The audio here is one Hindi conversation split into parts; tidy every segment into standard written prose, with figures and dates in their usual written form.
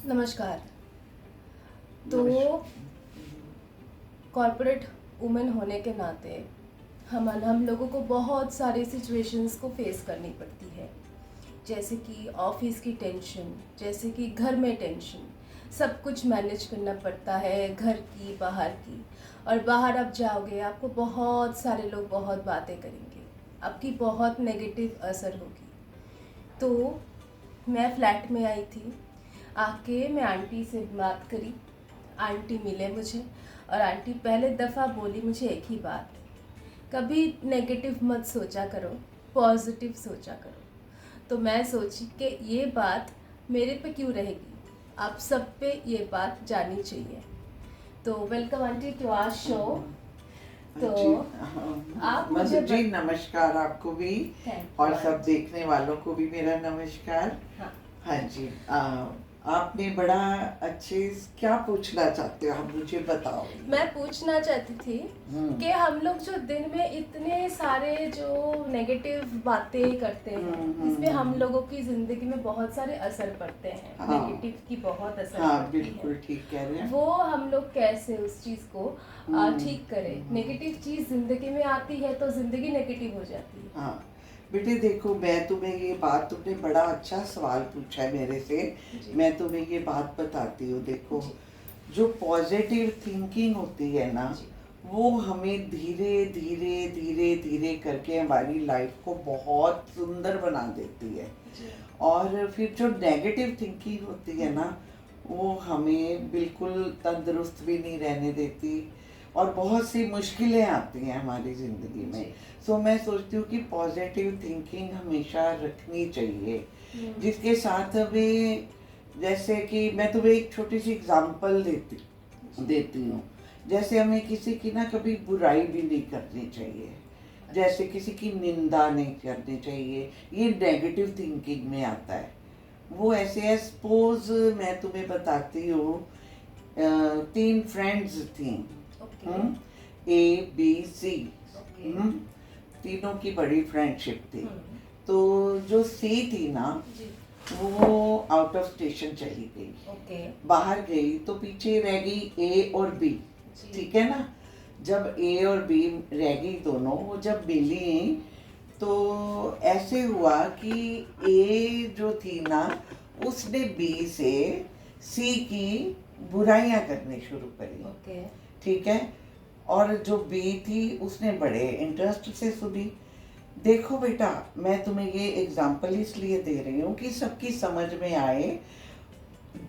नमस्कार। तो कॉर्पोरेट वुमेन होने के नाते हम लोगों को बहुत सारी सिचुएशंस को फेस करनी पड़ती है, जैसे कि ऑफिस की टेंशन, जैसे कि घर में टेंशन, सब कुछ मैनेज करना पड़ता है, घर की बाहर की। और बाहर आप जाओगे, आपको बहुत सारे लोग बहुत बातें करेंगे, आपकी बहुत नेगेटिव असर होगी। तो मैं फ्लैट में आई थी, आके मैं आंटी से बात करी, आंटी मिले मुझे और आंटी पहले दफ़ा बोली मुझे एक ही बात, कभी नेगेटिव मत सोचा करो, पॉजिटिव सोचा करो। तो मैं सोची कि ये बात मेरे पे क्यों रहेगी, आप सब पे ये बात जानी चाहिए। तो welcome aunty to our show. तो आप मुझे जी नमस्कार आपको भी और सब देखने वालों को भी मेरा नमस्कार। हाँ, हाँ जी, आपने बड़ा अच्छे क्या पूछना चाहते हो, आप मुझे बताओ। मैं पूछना चाहती थी कि हम लोग जो दिन में इतने सारे जो नेगेटिव बातें करते हैं, इसमें हम लोगों की जिंदगी में बहुत सारे असर पड़ते हैं। हाँ, नेगेटिव की बहुत असर हाँ पड़ती बिल्कुल है। ठीक कह रहे हैं। वो हम लोग कैसे उस चीज को ठीक करें। नेगेटिव चीज जिंदगी में आती है तो जिंदगी नेगेटिव हो जाती है। हाँ बेटे देखो, मैं तुम्हें ये बात, तुमने बड़ा अच्छा सवाल पूछा है मेरे से। मैं तुम्हें ये बात बताती हूँ। देखो, जो पॉजिटिव थिंकिंग होती है ना, वो हमें धीरे धीरे धीरे धीरे करके हमारी लाइफ को बहुत सुंदर बना देती है। और फिर जो नेगेटिव थिंकिंग होती है ना, वो हमें बिल्कुल तंदुरुस्त भी नहीं रहने देती और बहुत सी मुश्किलें आती हैं हमारी ज़िंदगी में। सो मैं सोचती हूँ कि पॉजिटिव थिंकिंग हमेशा रखनी चाहिए, जिसके साथ हमें, जैसे कि मैं तुम्हें एक छोटी सी एग्जांपल देती हूँ। जैसे हमें किसी की ना कभी बुराई भी नहीं करनी चाहिए, जैसे किसी की निंदा नहीं करनी चाहिए, ये नेगेटिव थिंकिंग में आता है। वो ऐसे है, सपोज मैं तुम्हें बताती हूँ, 3 फ्रेंड्स थी, A B C, तीनों की बड़ी फ्रेंडशिप थी। तो जो सी थी ना, वो आउट ऑफ स्टेशन चली गई, बाहर गई, तो पीछे रह गई ए और बी। ठीक है ना। जब ए और बी रह गई दोनों, वो जब मिली तो ऐसे हुआ कि ए जो थी ना, उसने बी से सी की बुराइयां करनी शुरू करी। ठीक है। और जो बी थी उसने बड़े इंटरेस्ट से सुनी। देखो बेटा, मैं तुम्हें ये एग्जाम्पल इसलिए दे रही हूँ कि सबकी समझ में आए।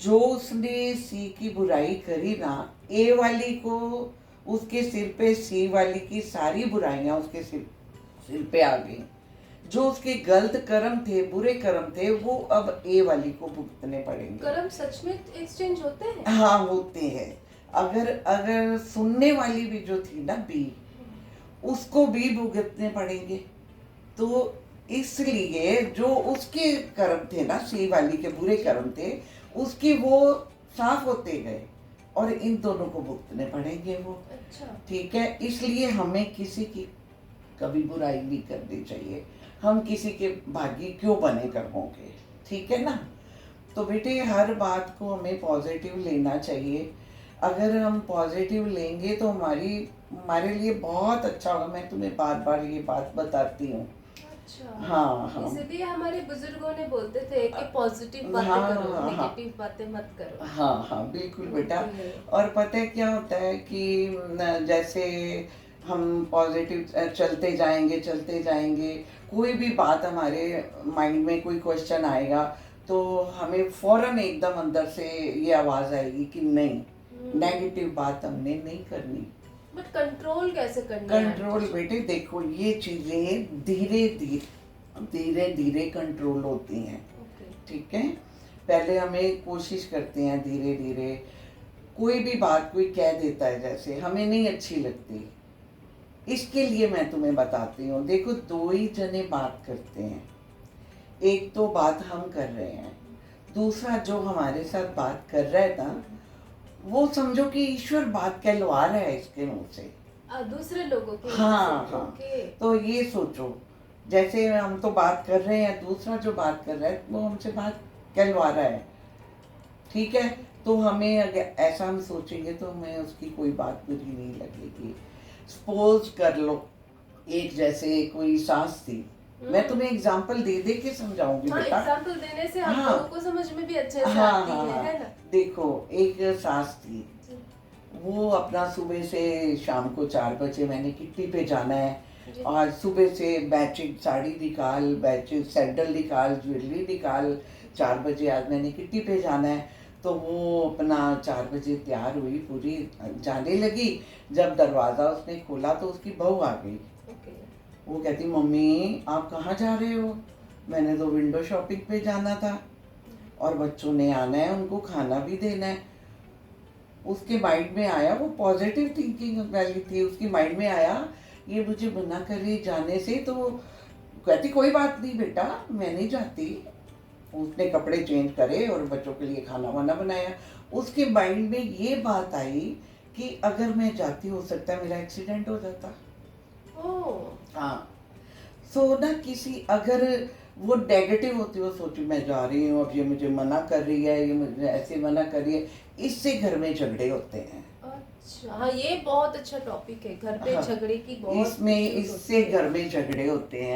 जो उसने सी की बुराई करी ना, ए वाली को, उसके सिर पे सी वाली की सारी बुराइयां उसके सिर पे आ गई। जो उसके गलत कर्म थे, बुरे कर्म थे, वो अब ए वाली को भुगतने पड़ेंगे। कर्म सच में एक्सचेंज होते हैं? हाँ होते हैं। अगर अगर सुनने वाली भी जो थी ना बी, उसको भी भुगतने पड़ेंगे। तो इसलिए जो उसके कर्म थे ना, सी वाली के बुरे कर्म थे, उसके वो साफ होते गए और इन दोनों को भुगतने पड़ेंगे वो। अच्छा। ठीक है। इसलिए हमें किसी की कभी बुराई नहीं करनी चाहिए। हम किसी के भागी क्यों बने कर्मों के। ठीक है ना। तो बेटे, हर बात को हमें पॉजिटिव लेना चाहिए। अगर हम पॉजिटिव लेंगे तो हमारे लिए बहुत अच्छा होगा। मैं तुम्हें बार बार ये बात बताती हूँ। अच्छा। हाँ हाँ, इसलिए हमारे बुजुर्गों ने बोलते थे कि पॉजिटिव बातें करो, नेगेटिव बातें मत करो। हाँ हाँ बिल्कुल बेटा। और पता है क्या होता है कि जैसे हम पॉजिटिव चलते जाएंगे, कोई भी बात हमारे माइंड में, कोई क्वेश्चन आएगा तो हमें फौरन एकदम अंदर से ये आवाज़ आएगी कि नहीं, नेगेटिव बात हमने नहीं करनी। बट कंट्रोल कैसे करना है? कंट्रोल बेटे देखो, ये चीज़ें धीरे धीरे कंट्रोल होती हैं। ठीक है। पहले हमें कोशिश करते हैं धीरे धीरे। कोई भी बात कोई कह देता है, जैसे हमें नहीं अच्छी लगती, इसके लिए मैं तुम्हें बताती हूँ। देखो, 2 ही जने बात करते हैं। एक तो बात हम कर रहे हैं, दूसरा जो हमारे साथ बात कर रहा है ना, वो समझो कि ईश्वर बात कहलवा रहा है इसके मुंह से, दूसरे लोगों के। हाँ हाँ। तो ये सोचो, जैसे हम तो बात कर रहे हैं, दूसरा जो बात कर रहा है वो हमसे बात कहलवा रहा है। ठीक है, तो हमें अगर ऐसा हम सोचेंगे तो हमें उसकी कोई बात बुरी नहीं लगेगी। सपोज कर लो, एक जैसे कोई सास थी, मैं तुम्हें एग्जांपल दे दे के समझाऊंगी हाँ, बेटा। एग्जाम्पल देने से हम हाँ। लोगों को समझ में भी अच्छे से हाँ आती हाँ है ना। देखो, एक सास थी, जी, वो अपना सुबह से शाम को 4 बजे मैंने किट्टी पे जाना है, जी, और सुबह से मैचिंग साड़ी निकाल, मैचिंग सैंडल निकाल, ज्वेलरी निकाल, 4 बजे आज मैंने किट्टी पे जाना है। तो वो अपना 4 बजे तैयार हुई, पूरी जाने लगी। जब दरवाज़ा उसने खोला तो उसकी बहू आ गई। ओके, वो कहती, मम्मी आप कहाँ जा रहे हो? मैंने तो विंडो शॉपिंग पे जाना था, और बच्चों ने आना है, उनको खाना भी देना है। उसके माइंड में आया, वो पॉजिटिव थिंकिंग वाली थी, उसकी माइंड में आया ये मुझे मना करे जाने से, तो कहती कोई बात नहीं बेटा, मैं नहीं जाती। उसने कपड़े चेंज करे और बच्चों के लिए खाना वाना बनाया। उसके माइंड में ये बात आई कि अगर मैं जाती, हो सकता है मेरा एक्सीडेंट हो जाता। ओह, हाँ, सो ना किसी अगर वो नेगेटिव होती, वो सोची मैं जा रही हूँ, अब ये मुझे मना कर रही है, ये मुझे ऐसे मना कर रही है, इससे घर में झगड़े होते हैं। अच्छा, हाँ, ये बहुत अच्छा टॉपिक है, घर पे हाँ, झगड़े की बहुत इसमें issues इससे होती है। घर में झगड़े होते हैं।